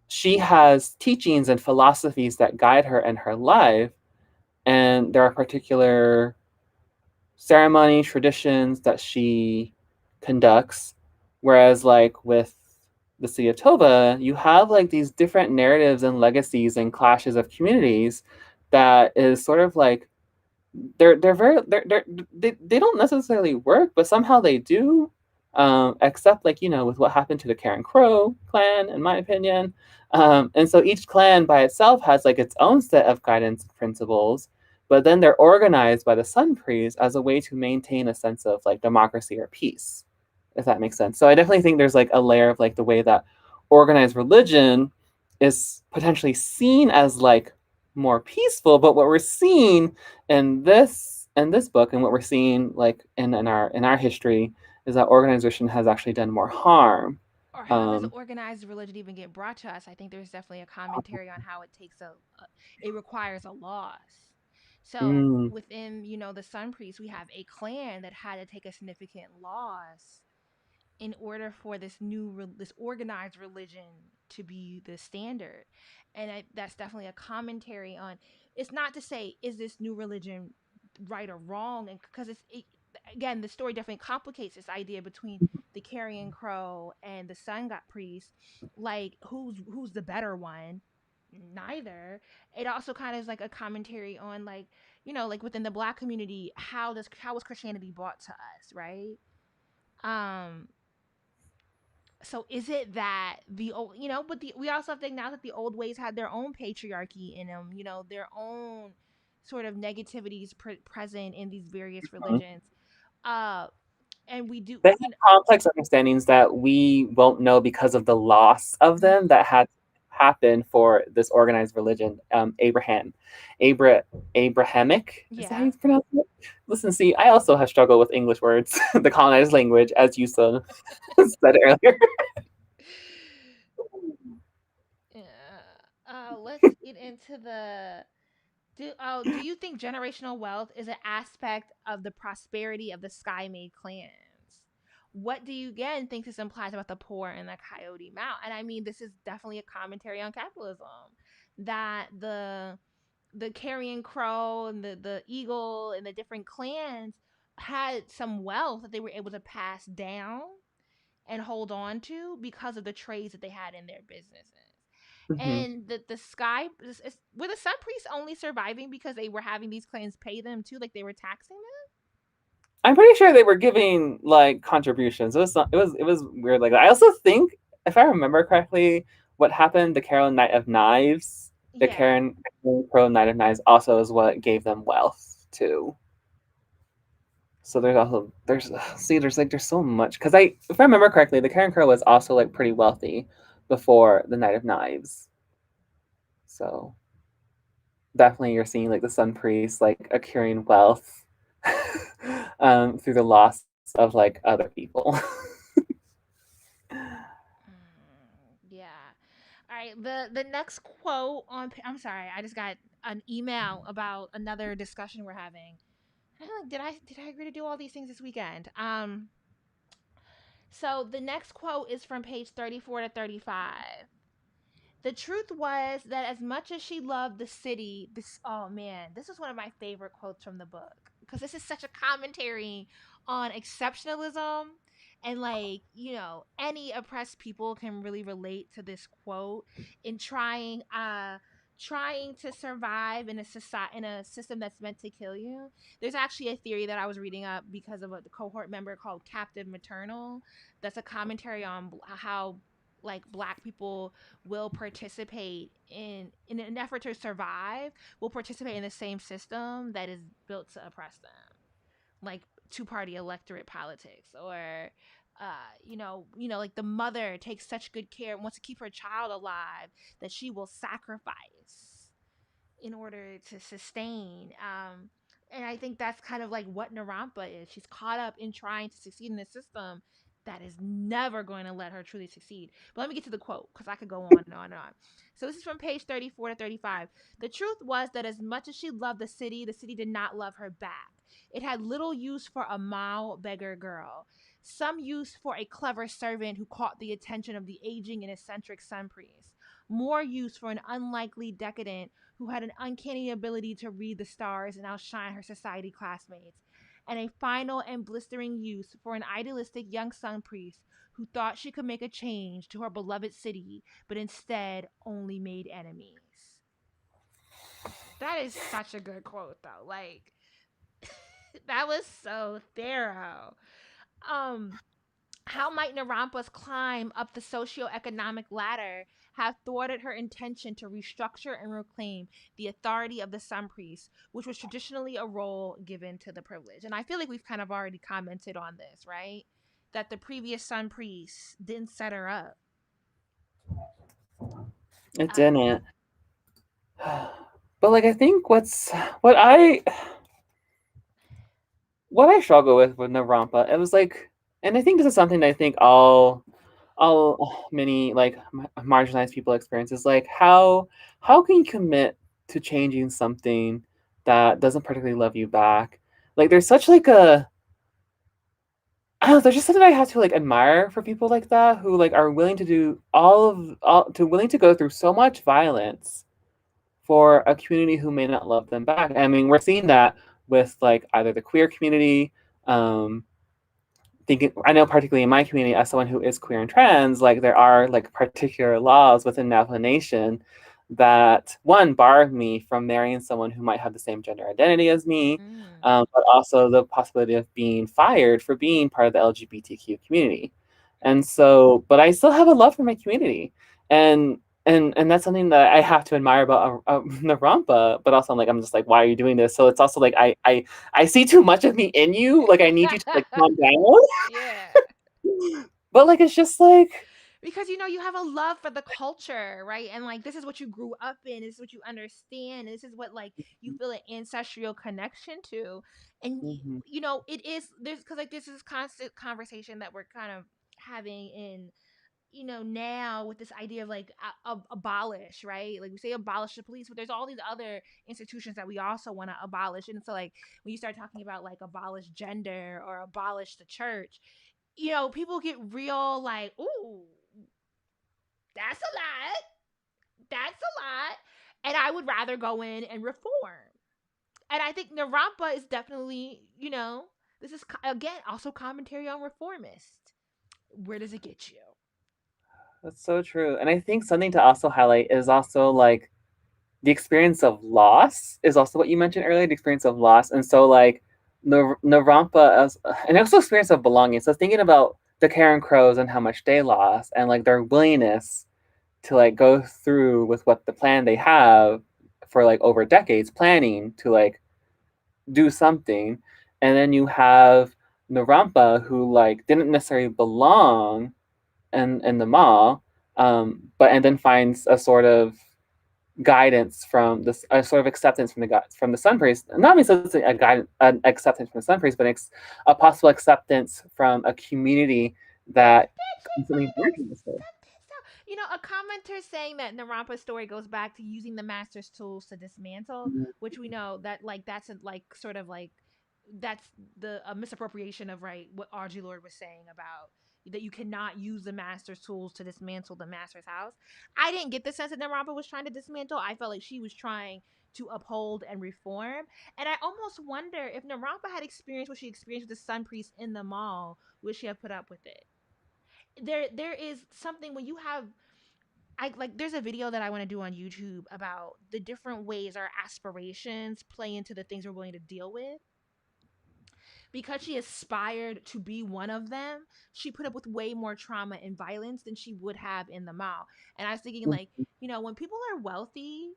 she has teachings and philosophies that guide her in her life, and there are particular ceremony traditions that she conducts, whereas like with the city of Tova, you have like these different narratives and legacies and clashes of communities that is sort of like they're very they don't necessarily work, but somehow they do. Except like with what happened to the Karen Crow clan, in my opinion. And so each clan by itself has like its own set of guidance principles, but then they're organized by the Sun Priest as a way to maintain a sense of like democracy or peace, if that makes sense. So I definitely think there's like a layer of like the way that organized religion is potentially seen as like more peaceful, but what we're seeing in this book and what we're seeing like in our history is that organization has actually done more harm. Or how does Um, organized religion even get brought to us? I think there's definitely a commentary on how it takes it requires a loss. So mm, within, the Sun Priest, we have a clan that had to take a significant loss in order for this organized religion to be the standard. And that's definitely a commentary on. It's not to say is this new religion right or wrong, and because again, the story definitely complicates this idea between the carrion crow and the sun god priest. Like who's the better one? Neither. It also kind of is like a commentary on, like, like within the black community, how was Christianity brought to us, right? um so is it that the old, but we also have to acknowledge that the old ways had their own patriarchy in them, their own sort of negativities present in these various mhm. religions. uh and we do, They have complex understandings that we won't know because of the loss of them that had happened for this organized religion. Abra, Abrahamic. Is that how yeah. you pronounce it? Listen, see, I also have struggled with English words, the colonized language, as you said earlier. Yeah. Let's get into the do you think generational wealth is an aspect of the prosperity of the Sky Made clans? What do you again think this implies about the poor in the Coyote Mount? And I mean, this is definitely a commentary on capitalism. That the carrion crow and the eagle and the different clans had some wealth that they were able to pass down and hold on to because of the trades that they had in their businesses. Mhm. And the sky were the sun priests only surviving because they were having these clans pay them too, like they were taxing I'm pretty sure they were giving like contributions. It was weird like that. I also think, if I remember correctly, what happened, the Carol Knight of Knives, them? the Yeah. Karen Pro Knight of Knives also is what gave them wealth too. So there's so much because if I remember correctly, the Karen Crow was also like pretty wealthy before the Knight of Knives. So definitely you're seeing like the Sun Priest like accruing wealth through the loss of like other people. Yeah. All right. The next quote on. I'm sorry. I just got an email about another discussion we're having. I'm like, did I agree to do all these things this weekend? So the next quote is from page 34 to 35. The truth was that as much as she loved the city, this oh man, this is one of my favorite quotes from the book because this is such a commentary on exceptionalism, and like, any oppressed people can really relate to this quote in trying to survive in a society, in a system that's meant to kill you. There's actually a theory that I was reading up because of a cohort member called Captive Maternal, that's a commentary on how like black people will participate in an effort to survive, will participate in the same system that is built to oppress them, like two-party electorate politics, or like the mother takes such good care and wants to keep her child alive that she will sacrifice in order to sustain. And I think that's kind of like what Narampa is. She's caught up in trying to succeed in a system that is never going to let her truly succeed. But let me get to the quote because I could go on and on and on. So this is from page 34 to 35. The truth was that as much as she loved the city did not love her back. It had little use for a Mao beggar girl, some use for a clever servant who caught the attention of the aging and eccentric sun priest, more use for an unlikely decadent who had an uncanny ability to read the stars and outshine her society classmates, and a final and blistering use for an idealistic young sun priest who thought she could make a change to her beloved city, but instead only made enemies. That is such a good quote, though. Like, That was so thorough. Um, how might Narampa's climb up the socioeconomic ladder have thwarted her intention to restructure and reclaim the authority of the sun priest, which was traditionally a role given to the privileged? And I feel like we've kind of already commented on this, right? That the previous sun priest didn't set her up. It Uh, didn't. But like I think what I what I struggle with Narampa, it was like, and I think this is something that I think all many like marginalized people experience is like how can you commit to changing something that doesn't particularly love you back? Like there's such like a I don't know, there's just something I have to like admire for people like that who like are willing to do all to willing to go through so much violence for a community who may not love them back. I mean, we're seeing that with like either the queer community, um, thinking I know particularly in my community as someone who is queer and trans, like there are like particular laws within Navajo Nation that one bar me from marrying someone who might have the same gender identity as me, mm, but also the possibility of being fired for being part of the LGBTQ community. And so, but I still have a love for my community, and and that's something that I have to admire about Narampa. But also, I'm just like, why are you doing this? So it's also like I see too much of me in you. Like I need you to like calm down. yeah. But like it's just like Because you have a love for the culture, right? And like this is what you grew up in, this is what you understand, and this is what like you feel an ancestral connection to. And mhm, it is there's because like this is constant conversation that we're kind of having in now with this idea of like abolish, right? Like we say abolish the police, but there's all these other institutions that we also want to abolish. And so like when you start talking about like abolish gender or abolish the church, people get real like, ooh, that's a lot. That's a lot. And I would rather go in and reform. And I think Narampa is definitely, this is again also commentary on reformist. Where does it get you? that's so true. And I think something to also highlight is also like the experience of loss is also what you mentioned earlier, the experience of loss. And so like Narampa as and also experience of belonging. So thinking about the Karen Crows and how much they lost and like their willingness to like go through with what the plan they have for like over decades planning to like do something. And then you have Narampa who like didn't necessarily belong in the mall, but and then finds a sort of guidance from this, a sort of acceptance from the sun priest. Not necessarily a guidance, an acceptance from the sun priest, but a possible acceptance from a community that constantly marginalizes her. A commenter saying that Narampa's story goes back to using the master's tools to dismantle, Mhm. which we know that like that's a, like sort of like that's the misappropriation of right what RG Lord was saying about that you cannot use the master's tools to dismantle the master's house. I didn't get the sense that Narampa was trying to dismantle. I felt like she was trying to uphold and reform. And I almost wonder if Narampa had experienced what she experienced with the sun priest in the mall, would she have put up with it? There is something when you have I like there's a video that I want to do on YouTube about the different ways our aspirations play into the things we're willing to deal with. Because she aspired to be one of them, she put up with way more trauma and violence than she would have in the mall. And I was thinking like, when people are wealthy,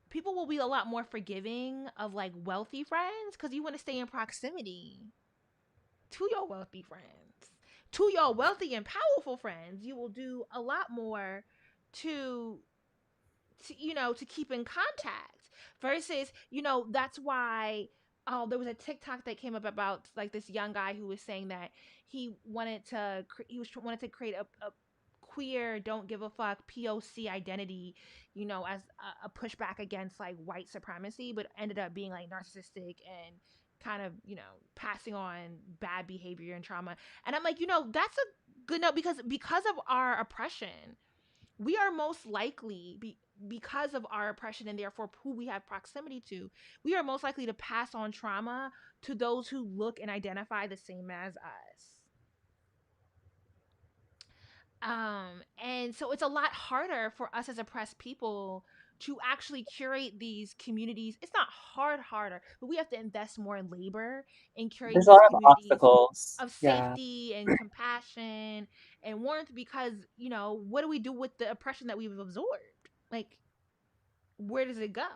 people will be a lot more forgiving of like wealthy friends because you want to stay in proximity to your wealthy friends. To your wealthy and powerful friends, you will do a lot more to to keep in contact versus that's why there was a TikTok that came up about like this young guy who was saying that wanted to create a queer don't give a fuck POC identity, as a pushback against like white supremacy, but ended up being like narcissistic and kind of passing on bad behavior and trauma. And I'm like, that's a good note because of our oppression, we are most likely because of our oppression and therefore who we have proximity to, we are most likely to pass on trauma to those who look and identify the same as us. And so it's a lot harder for us as oppressed people to actually curate these communities. It's not harder, but we have to invest more in labor in curating There's a these lot of communities obstacles. of Yeah. safety and compassion and warmth, because what do we do with the oppression that we've absorbed? Like, where does it go?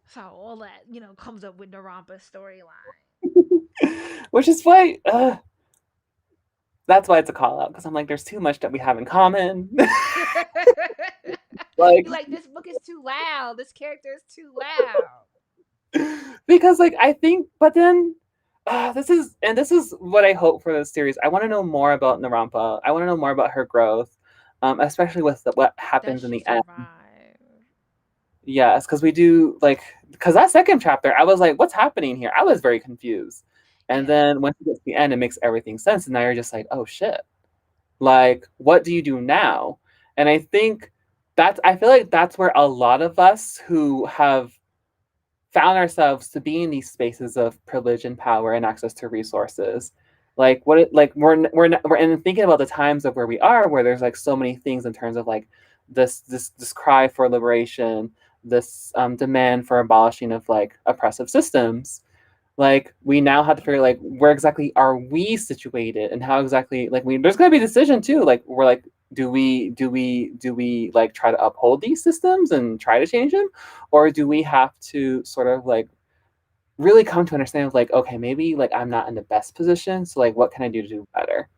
So all that comes up with the Rampa storyline. Which is why that's why it's a call out, because I'm like, there's too much that we have in common. Like, You're like, this book is too loud. This character is too loud. because like I think, but then this is what I hope for this series. I want to know more about Narampa. I want to know more about her growth, especially with what Does happens in she the end. survive? Yes, because we do like because that second chapter, I was like, what's happening here? I was very confused, and Yeah. then once you get to the end, it makes everything sense, and now you're just like, oh shit, like what do you do now? And I feel like that's where a lot of us who have found ourselves to be in these spaces of privilege and power and access to resources, like what it like we're and thinking about the times of where we are, where there's like so many things in terms of like this cry for liberation, this demand for abolishing of like oppressive systems. Like we now have to figure like where exactly are we situated and how exactly like there's gonna be a decision too. Like we're like, do we like try to uphold these systems and try to change them, or do we have to sort of like really come to understand of like, okay, maybe like I'm not in the best position, so like what can I do to do better?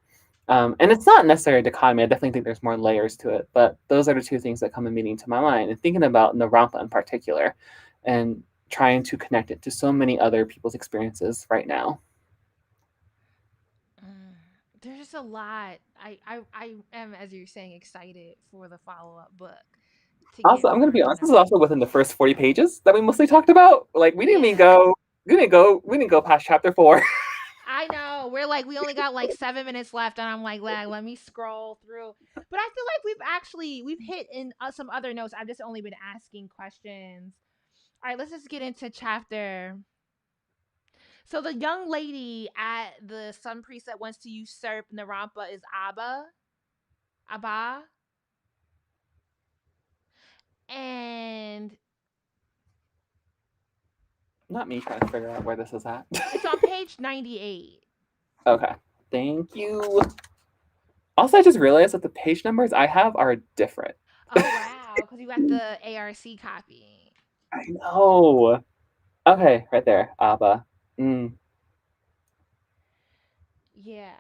And it's not necessarily a dichotomy. I definitely think there's more layers to it, but those are the two things that come immediately to my mind. And thinking about Narampa in particular, and trying to connect it to so many other people's experiences right now. Mm. There's just a lot. I am, as you're saying, excited for the follow up book to Also, get I'm gonna more be into honest. This is also Narampa. within the first 40 pages that we mostly talked about. Like Yeah. we didn't go past chapter 4. I know. We're like, we only got like 7 minutes left, and I'm like, let me scroll through. But I feel like we've hit in some other notes. I've just only been asking questions. All right, let's just get into chapter. So the young lady at the sun priest that wants to usurp Narampa is Abba, and Not me trying to figure out where this is at. it's on page 98. Okay, thank you. Also, I just realized that the page numbers I have are different. Oh wow, because you got the ARC copy. I know. Okay, right there, Abba. Mm. Yeah.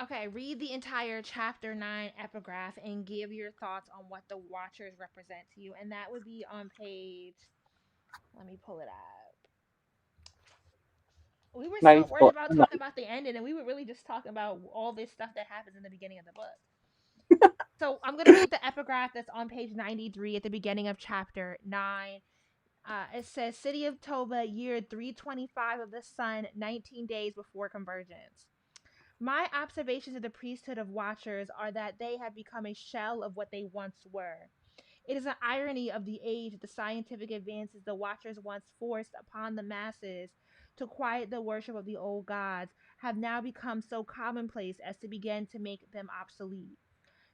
Okay, read the entire chapter 9 epigraph and give your thoughts on what the Watchers represent to you. And that would be on page. Let me pull it up. We were so worried about talking about the ending, and we were really just talking about all this stuff that happens in the beginning of the book. So I'm going to read the epigraph that's on page 93 at the beginning of chapter 9. It says, City of Toba, year 325 of the sun, 19 days before convergence. My observations of the priesthood of Watchers are that they have become a shell of what they once were. It is an irony of the age that the scientific advances the Watchers once forced upon the masses to quiet the worship of the old gods have now become so commonplace as to begin to make them obsolete.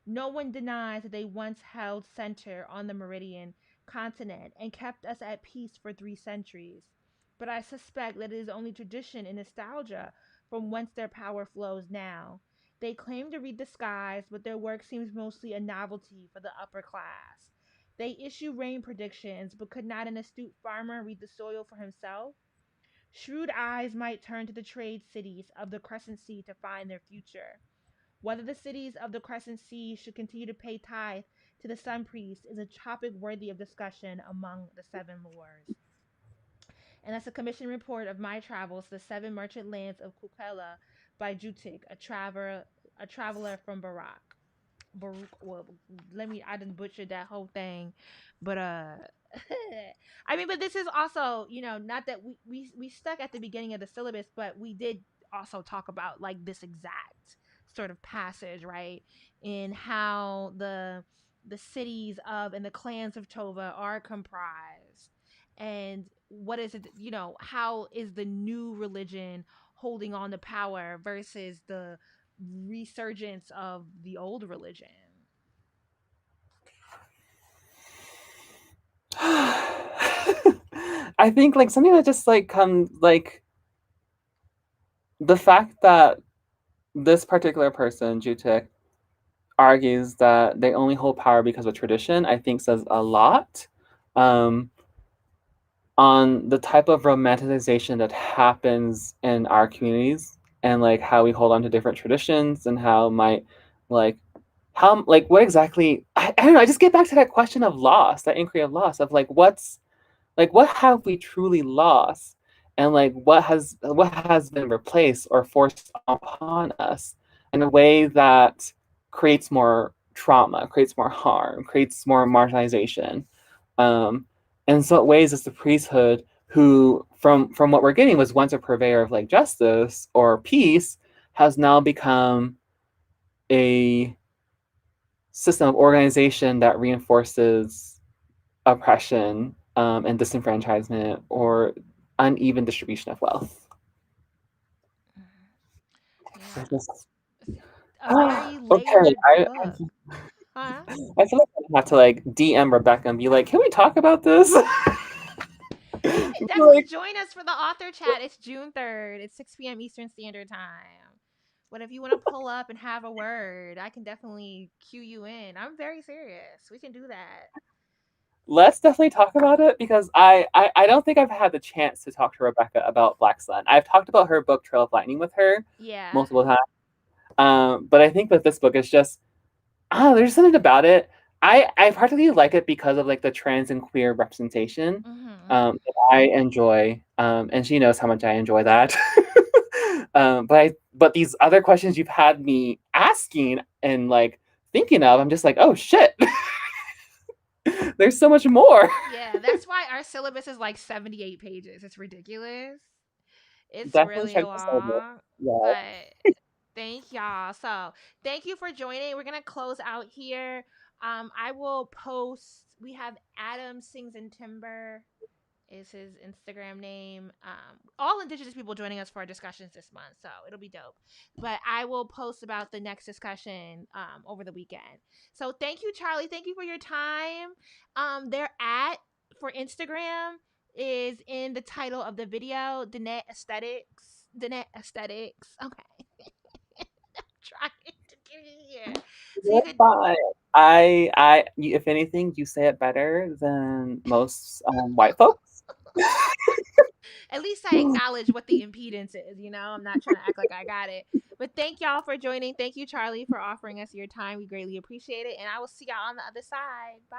No one denies that they once held center on the Meridian continent and kept us at peace for 3 centuries. But I suspect that it is only tradition and nostalgia from whence their power flows now. They claim to read the skies, but their work seems mostly a novelty for the upper class. They issue rain predictions, but could not an astute farmer read the soil for himself? Shrewd eyes might turn to the trade cities of the Crescent Sea to find their future. Whether the cities of the Crescent Sea should continue to pay tithe to the sun priest is a topic worthy of discussion among the seven lords. And that's a commission report of my travels, the seven merchant lands of Kukela by Jutik, a traveler from Baruch. Well, I didn't butcher that whole thing, but I mean, but this is also, not that we stuck at the beginning of the syllabus, but we did also talk about like this exact sort of passage, right? In how the cities of and the clans of Tova are comprised, and what is it, how is the new religion holding on to power versus the resurgence of the old religion. I think like something that just like comes like the fact that this particular person, Jutik, argues that they only hold power because of tradition, I think says a lot um, on the type of romanticization that happens in our communities and like how we hold on to different traditions and how might like how like what exactly I don't know. I just get back to that question of loss, that inquiry of loss of like what have we truly lost and like what has been replaced or forced upon us in a way that creates more trauma, creates more harm, creates more marginalization. um, in some ways it's the priesthood who from what we're getting was once a purveyor of like justice or peace has now become a system of organization that reinforces oppression and disenfranchisement or uneven distribution of wealth. Mhm. Yeah. It's just, It's a very okay, layered book. Huh? I feel like I have to like DM Rebecca and be like, can we talk about this? You can definitely Like, join us for the author chat. It's June 3rd. It's 6 p.m. Eastern Standard Time. But if you want to pull up and have a word, I can definitely cue you in. I'm very serious. We can do that. let's definitely talk about it because I don't think I've had the chance to talk to Rebecca about Black Sun. I've talked about her book Trail of Lightning with her Yeah. multiple times. But I think with this book, it's just there's something about it. I particularly like it because of like the trans and queer representation Mm-hmm. that I enjoy, and she knows how much I enjoy that. But these other questions you've had me asking and like thinking of, I'm just like, oh shit, there's so much more. Yeah, that's why our syllabus is like 78 pages. It's ridiculous. It's Definitely really check this out. long, Yeah. but thank y'all. So, thank you for joining. We're going to close out here. I will post, we have Adam Sings in Timber is his Instagram name. All Indigenous people joining us for our discussions this month, so it'll be dope. But I will post about the next discussion over the weekend. So thank you, Charlie. Thank you for your time. Their at for Instagram is in the title of the video. Danette Aesthetics. Danette Aesthetics. Okay, trying to get it here. So you You're could fine. If anything, you say it better than most white folks. at least I acknowledge what the impedance is. I'm not trying to act like I got it. But thank y'all for joining. Thank you, Charlie, for offering us your time. We greatly appreciate it. And I will see y'all on the other side. Bye.